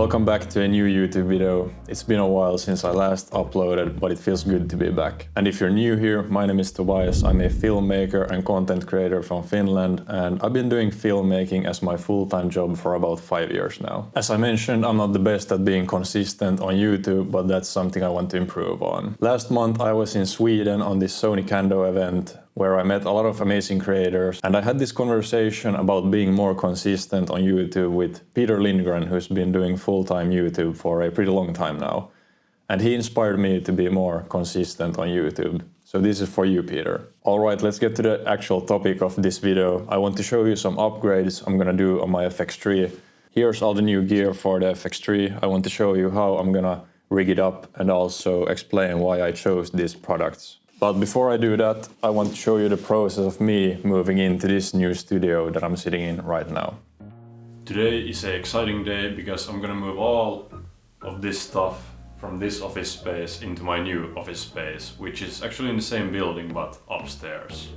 Welcome back to a new YouTube video. It's been a while since I last uploaded, but it feels good to be back. And if you're new here, my name is Tobias. I'm a filmmaker and content creator from Finland, and I've been doing filmmaking as my full-time job for about 5 years now. As I mentioned, I'm not the best at being consistent on YouTube, but that's something I want to improve on. Last month I was in Sweden on this Sony Kando event, where I met a lot of amazing creators, and I had this conversation about being more consistent on YouTube with Peter Lindgren, who's been doing full-time YouTube for a pretty long time now. And he inspired me to be more consistent on YouTube. So this is for you, Peter. Alright, let's get to the actual topic of this video. I want to show you some upgrades I'm gonna do on my FX3. Here's all the new gear for the FX3. I want to show you how I'm gonna rig it up and also explain why I chose these products. But before I do that, I want to show you the process of me moving into this new studio that I'm sitting in right now. Today is an exciting day because I'm gonna move all of this stuff from this office space into my new office space, which is actually in the same building but upstairs.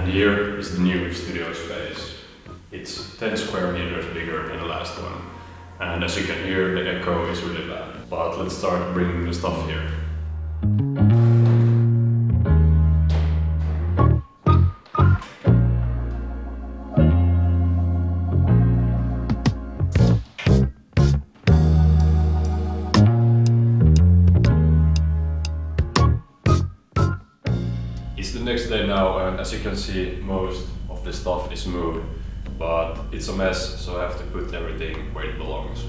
Here is the new studio space. It's 10 square meters bigger than the last one. And as you can hear, the echo is really bad. But let's start bringing the stuff here. It's the next day now, and as you can see, most of the stuff is moved, but it's a mess, so I have to put everything where it belongs.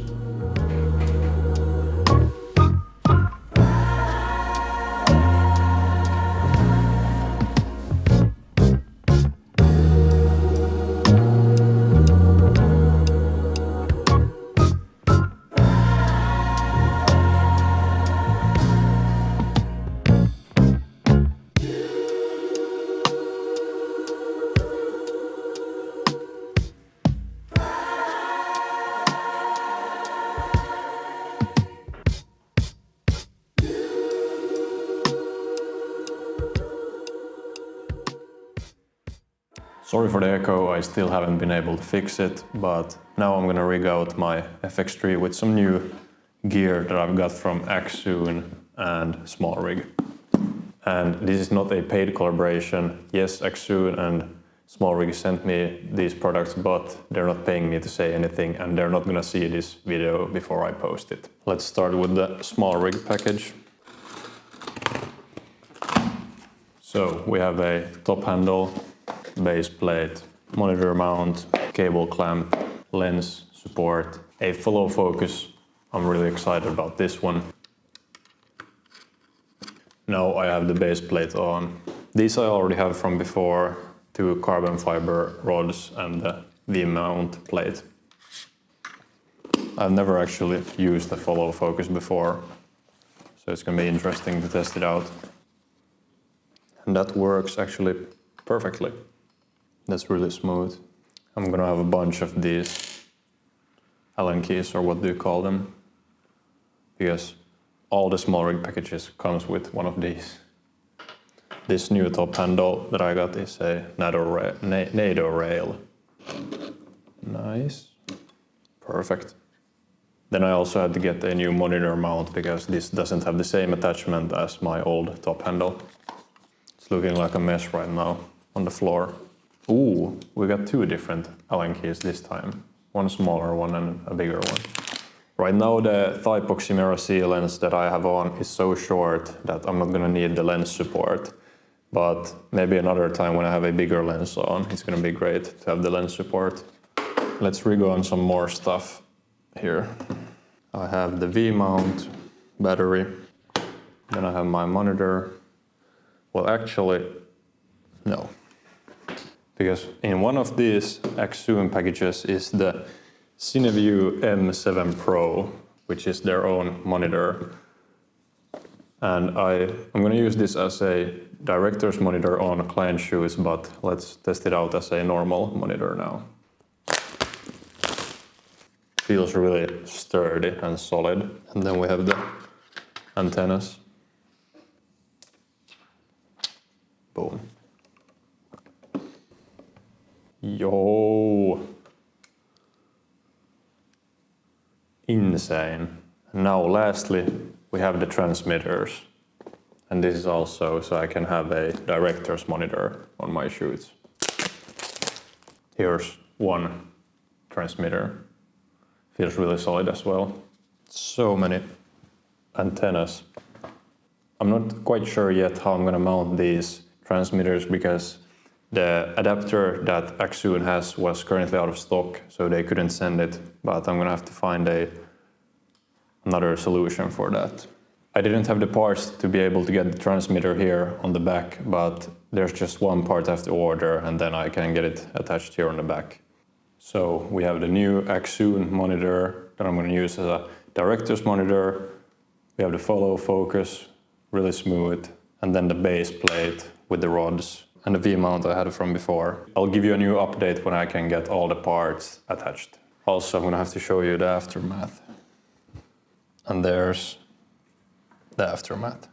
Sorry for the echo, I still haven't been able to fix it, but now I'm gonna rig out my FX3 with some new gear that I've got from Xsoon and SmallRig. And this is not a paid collaboration. Yes, Xsoon and SmallRig sent me these products, but they're not paying me to say anything, and they're not gonna see this video before I post it. Let's start with the SmallRig package. So we have a top handle, base plate, monitor mount, cable clamp, lens support, a follow focus. I'm really excited about this one. Now I have the base plate on. These I already have from before, 2 carbon fiber rods and the V-mount plate. I've never actually used the follow focus before, so it's gonna be interesting to test it out. And that works actually perfectly. That's really smooth. I'm gonna have a bunch of these Allen keys, or what do you call them? Because all the SmallRig packages comes with one of these. This new top handle that I got is a NATO rail. Nice. Perfect. Then I also had to get a new monitor mount because this doesn't have the same attachment as my old top handle. It's looking like a mess right now on the floor. Ooh, we got 2 different Allen keys this time. One smaller one and a bigger one. Right now the Thypoxy C lens that I have on is so short that I'm not gonna need the lens support. But maybe another time when I have a bigger lens on, it's gonna be great to have the lens support. Let's rig on some more stuff here. I have the V-mount battery. Then I have my monitor. Well, actually, no. Because in one of these Xsoon packages is the Cineview M7 Pro, which is their own monitor. And I'm gonna use this as a director's monitor on client shoes, but let's test it out as a normal monitor now. feels really sturdy and solid. And then we have the antennas. Boom. Yo! Insane. Now lastly, we have the transmitters. And this is also so I can have a director's monitor on my shoots. Here's one transmitter. Feels really solid as well. So many antennas. I'm not quite sure yet how I'm gonna mount these transmitters because the adapter that Axoon has was currently out of stock, so they couldn't send it, but I'm gonna have to find another solution for that. I didn't have the parts to be able to get the transmitter here on the back, but there's just one part I have to order and then I can get it attached here on the back. So we have the new Axoon monitor that I'm going to use as a director's monitor. We have the follow focus, really smooth, and then the base plate with the rods and the V-mount I had from before. I'll give you a new update when I can get all the parts attached. Also, I'm going to have to show you the aftermath. And there's the aftermath.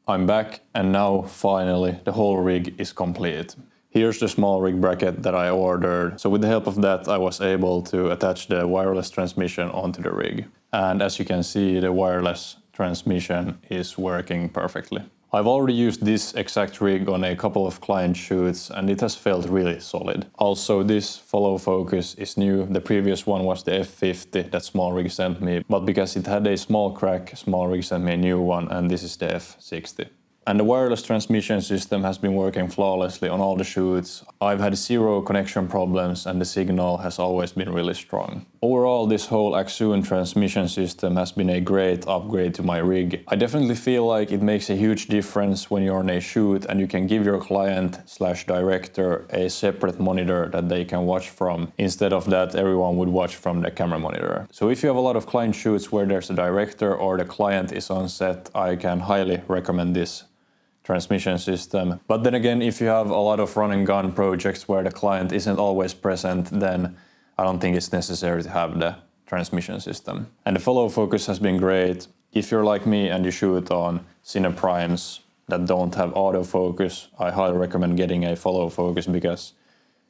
I'm back and now finally the whole rig is complete. Here's the small rig bracket that I ordered. So with the help of that I was able to attach the wireless transmission onto the rig. And as you can see, the wireless transmission is working perfectly. I've already used this exact rig on a couple of client shoots and it has felt really solid. Also, this follow focus is new. The previous one was the F50 that small rig sent me, but because it had a small crack, small rig sent me a new one and this is the F60. And the wireless transmission system has been working flawlessly on all the shoots. I've had 0 connection problems and the signal has always been really strong. Overall, this whole Axoon transmission system has been a great upgrade to my rig. I definitely feel like it makes a huge difference when you're on a shoot and you can give your client/director a separate monitor that they can watch from, instead of that everyone would watch from the camera monitor. So if you have a lot of client shoots where there's a director or the client is on set, I can highly recommend this transmission system. But then again, if you have a lot of run and gun projects where the client isn't always present, then I don't think it's necessary to have the transmission system. And the follow focus has been great. If you're like me and you shoot on Cine Primes that don't have autofocus, I highly recommend getting a follow focus because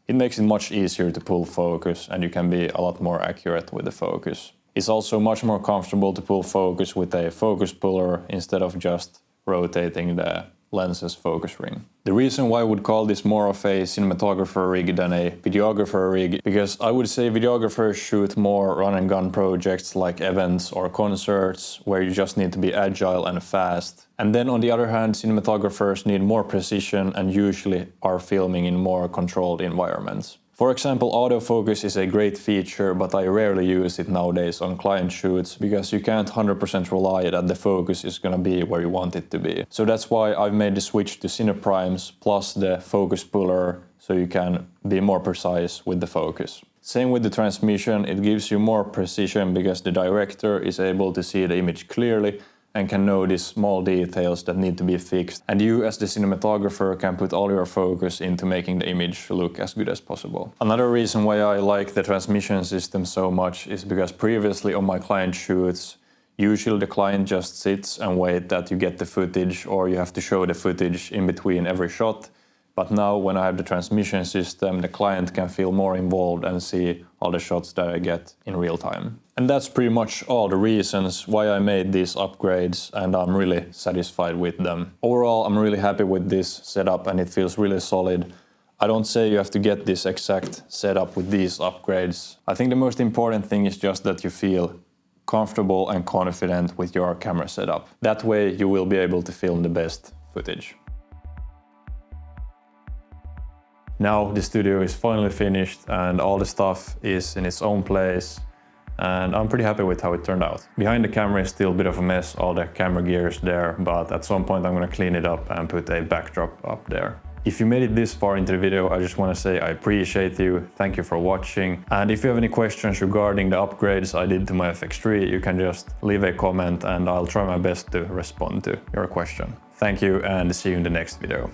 it makes it much easier to pull focus and you can be a lot more accurate with the focus. It's also much more comfortable to pull focus with a focus puller instead of just rotating the lens's focus ring. The reason why I would call this more of a cinematographer rig than a videographer rig, because I would say videographers shoot more run and gun projects like events or concerts where you just need to be agile and fast. And then on the other hand, cinematographers need more precision and usually are filming in more controlled environments. For example, autofocus is a great feature, but I rarely use it nowadays on client shoots because you can't 100% rely that the focus is gonna be where you want it to be. So that's why I've made the switch to Cine Primes plus the focus puller so you can be more precise with the focus. Same with the transmission, it gives you more precision because the director is able to see the image clearly and can notice small details that need to be fixed. And you as the cinematographer can put all your focus into making the image look as good as possible. Another reason why I like the transmission system so much is because previously on my client shoots, usually the client just sits and waits that you get the footage or you have to show the footage in between every shot. But now when I have the transmission system, the client can feel more involved and see all the shots that I get in real time. And that's pretty much all the reasons why I made these upgrades and I'm really satisfied with them. Overall, I'm really happy with this setup and it feels really solid. I don't say you have to get this exact setup with these upgrades. I think the most important thing is just that you feel comfortable and confident with your camera setup. That way you will be able to film the best footage. Now the studio is finally finished and all the stuff is in its own place and I'm pretty happy with how it turned out. Behind the camera is still a bit of a mess, all the camera gear is there, but at some point I'm gonna clean it up and put a backdrop up there. If you made it this far into the video, I just want to say I appreciate you, thank you for watching. And if you have any questions regarding the upgrades I did to my FX3, you can just leave a comment and I'll try my best to respond to your question. Thank you and see you in the next video.